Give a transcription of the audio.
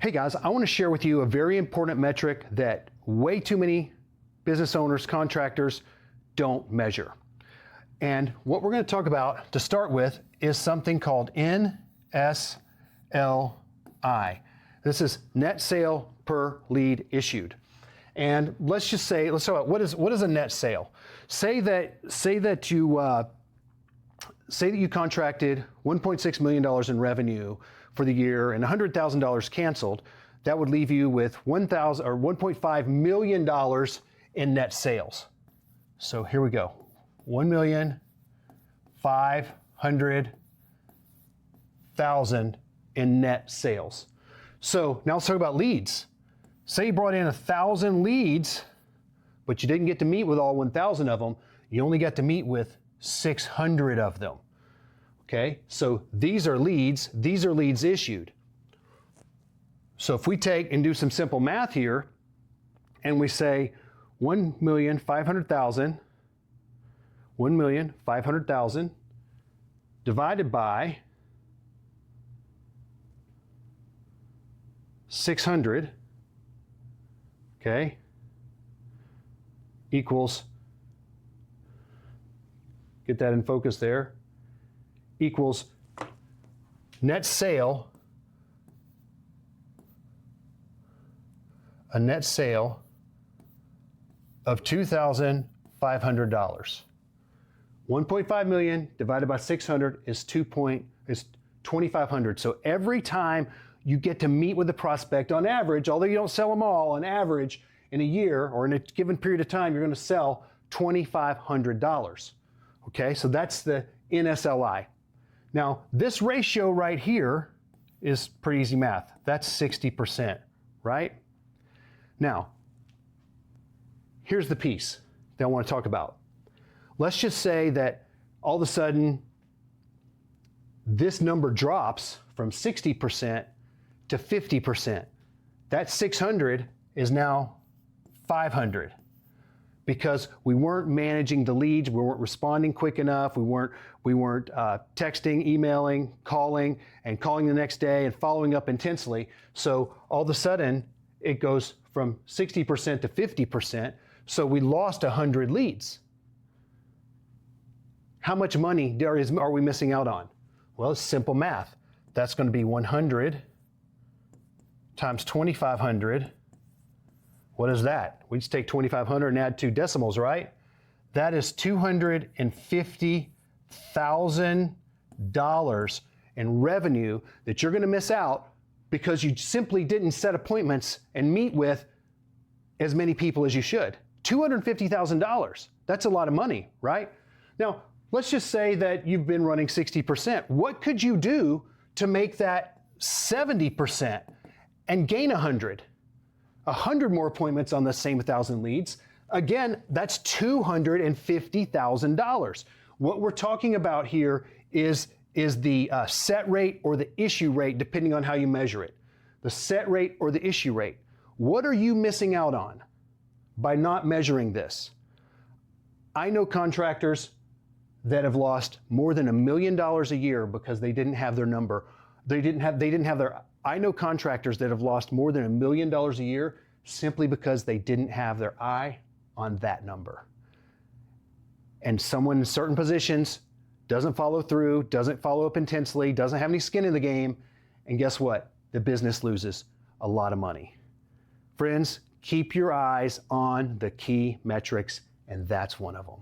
Hey guys, I want to share with you a very important metric that way too many business owners, contractors don't measure. And what we're going to talk about to start with is something called NSLI. This is net sale per lead issued. And let's just say, let's talk about what is a net sale. Say that you contracted $1.6 million in revenue for the year and $100,000 canceled. That would leave you with $1.5 million in net sales. So here we go, $1,500,000 in net sales. So now let's talk about leads. Say you brought in 1,000 leads, but you didn't get to meet with all 1,000 of them. You only got to meet with 600 of them. Okay, so these are leads issued. So if we take and do some simple math here, and we say 1,500,000 divided by 600, okay, equals, get that in focus there, equals net sale, a net sale of $2,500. 1.5 million divided by 600 is 2,500. So every time you get to meet with the prospect, on average, although you don't sell them all, on average in a year or in a given period of time, you're going to sell $2,500. Okay, so that's the NSLI. Now, this ratio right here is pretty easy math. That's 60%, right? Now, here's the piece that I want to talk about. Let's just say that all of a sudden this number drops from 60% to 50%. That 600 is now 500 because we weren't managing the leads, we weren't responding quick enough, we weren't texting, emailing, calling the next day and following up intensely. So all of a sudden it goes from 60% to 50%. So we lost 100 leads. How much money are we missing out on? Well, it's simple math. That's going to be 100 times 2,500. What is that? We just take 2,500 and add 2 decimals, right? That is $250,000 in revenue that you're going to miss out because you simply didn't set appointments and meet with as many people as you should. $250,000. That's a lot of money, right? Now, let's just say that you've been running 60%. What could you do to make that 70% and gain 100? 100 more appointments on the same 1,000 leads. Again, that's $250,000. What we're talking about here is the set rate or the issue rate, depending on how you measure it. The set rate or the issue rate. What are you missing out on by not measuring this? I know contractors that have lost more than $1 million a year because they didn't have their number. I know contractors that have lost more than $1 million a year simply because they didn't have their eye on that number. And someone in certain positions doesn't follow through, doesn't follow up intensely, doesn't have any skin in the game, and guess what? The business loses a lot of money. Friends, keep your eyes on the key metrics, and that's one of them.